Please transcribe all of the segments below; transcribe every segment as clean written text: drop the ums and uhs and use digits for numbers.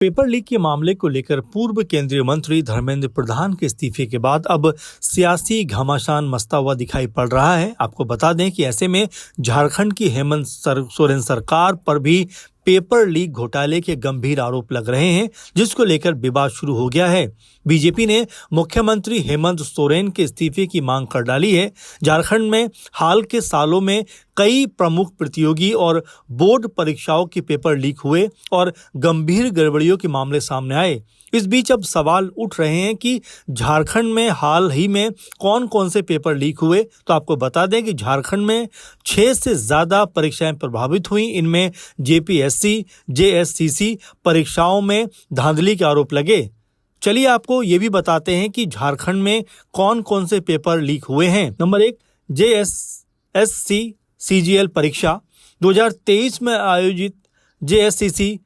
Paper leak के मामले को लेकर पूर्व केंद्रीय मंत्री धर्मेंद्र प्रधान के इस्तीफे के बाद अब सियासी घमासान मचता हुआ दिखाई पड़ रहा है। आपको बता दें कि ऐसे में झारखंड की हेमंत सोरेन सरकार पर भी पेपर लीक घोटाले के गंभीर आरोप लग रहे हैं, जिसको लेकर विवाद शुरू हो गया है। बीजेपी ने मुख्यमंत्री हेमंत सोरेन के इस्तीफे की मांग कर डाली है। झारखंड में हाल के सालों में कई प्रमुख प्रतियोगी और बोर्ड परीक्षाओं के पेपर लीक हुए और गंभीर गड़बड़ियों के मामले सामने आए। इस बीच अब सवाल उठ रहे हैं कि झारखंड में हाल ही में कौन कौन से पेपर लीक हुए। तो आपको बता दें कि झारखंड में 6 से ज़्यादा परीक्षाएं प्रभावित हुई। इनमें जेपीएससी, जेएससीसी परीक्षाओं में धांधली के आरोप लगे। चलिए आपको ये भी बताते हैं कि झारखंड में कौन कौन से पेपर लीक हुए हैं। नंबर 1, जेएसएससी सीजीएल परीक्षा 2023 में आयोजित जेएससीसी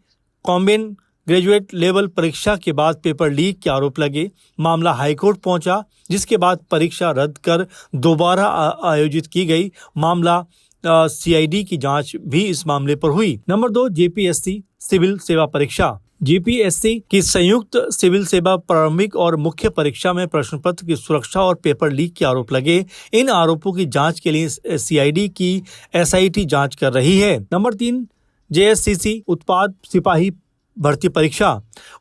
कॉम्बिन ग्रेजुएट लेवल परीक्षा के बाद पेपर लीक के आरोप लगे। मामला हाईकोर्ट पहुंचा, जिसके बाद परीक्षा रद्द कर दोबारा आयोजित की गई। मामला सीआईडी की जांच भी इस मामले पर हुई। नंबर 2, जेपीएससी सिविल सेवा परीक्षा। जेपीएससी की संयुक्त सिविल सेवा प्रारंभिक और मुख्य परीक्षा में प्रश्न पत्र की सुरक्षा और पेपर लीक के आरोप लगे। इन आरोपों की जांच के लिए सीआईडी की एसआईटी जांच कर रही है। नंबर 3, जेएससीसी उत्पाद सिपाही भर्ती परीक्षा।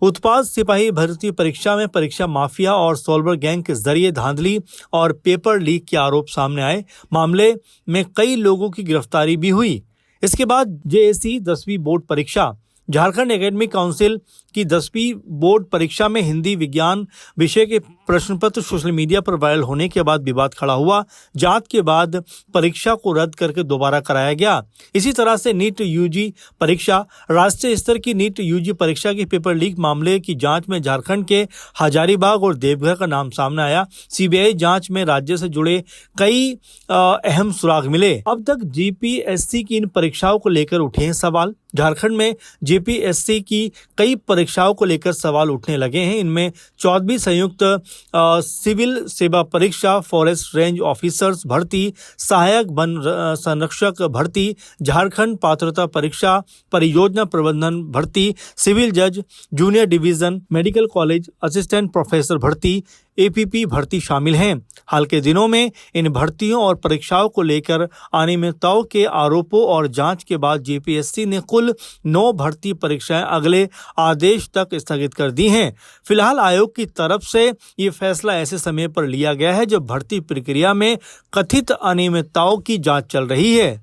उत्पाद सिपाही भर्ती परीक्षा में परीक्षा माफिया और सॉल्वर गैंग के जरिए धांधली और पेपर लीक के आरोप सामने आए। मामले में कई लोगों की गिरफ्तारी भी हुई। इसके बाद जेएससी 10वीं बोर्ड परीक्षा। झारखंड एकेडमिक काउंसिल की 10वीं बोर्ड परीक्षा में हिंदी विज्ञान विषय के प्रश्न पत्र सोशल मीडिया पर वायरल होने के बाद विवाद खड़ा हुआ। जांच के बाद परीक्षा को रद्द करके दोबारा कराया गया। इसी तरह से नीट यूजी परीक्षा। राष्ट्रीय स्तर की नीट यूजी परीक्षा के पेपर लीक मामले की जांच में झारखंड के हजारीबाग और देवघर का नाम सामने आया। सीबीआई जांच में राज्य से जुड़े कई अहम सुराग मिले। अब तक जेपीएससी की इन परीक्षाओं को लेकर उठे हैं सवाल। झारखंड में जेपीएससी की कई परीक्षाओं को लेकर सवाल उठने लगे हैं। इनमें 14वीं संयुक्त सिविल सेवा परीक्षा, फॉरेस्ट रेंज ऑफिसर्स भर्ती, सहायक वन संरक्षक भर्ती, झारखंड पात्रता परीक्षा, परियोजना प्रबंधन भर्ती, सिविल जज, junior division, medical college assistant professor भर्ती, एपीपी भर्ती शामिल हैं। हाल के दिनों में इन भर्तियों और परीक्षाओं को लेकर अनियमितताओं के आरोपों और जांच के बाद जेपीएससी ने कुल 9 भर्ती परीक्षाएं अगले आदेश तक स्थगित कर दी हैं। फिलहाल आयोग की तरफ से ये फैसला ऐसे समय पर लिया गया है जब भर्ती प्रक्रिया में कथित अनियमितताओं की जांच चल रही है।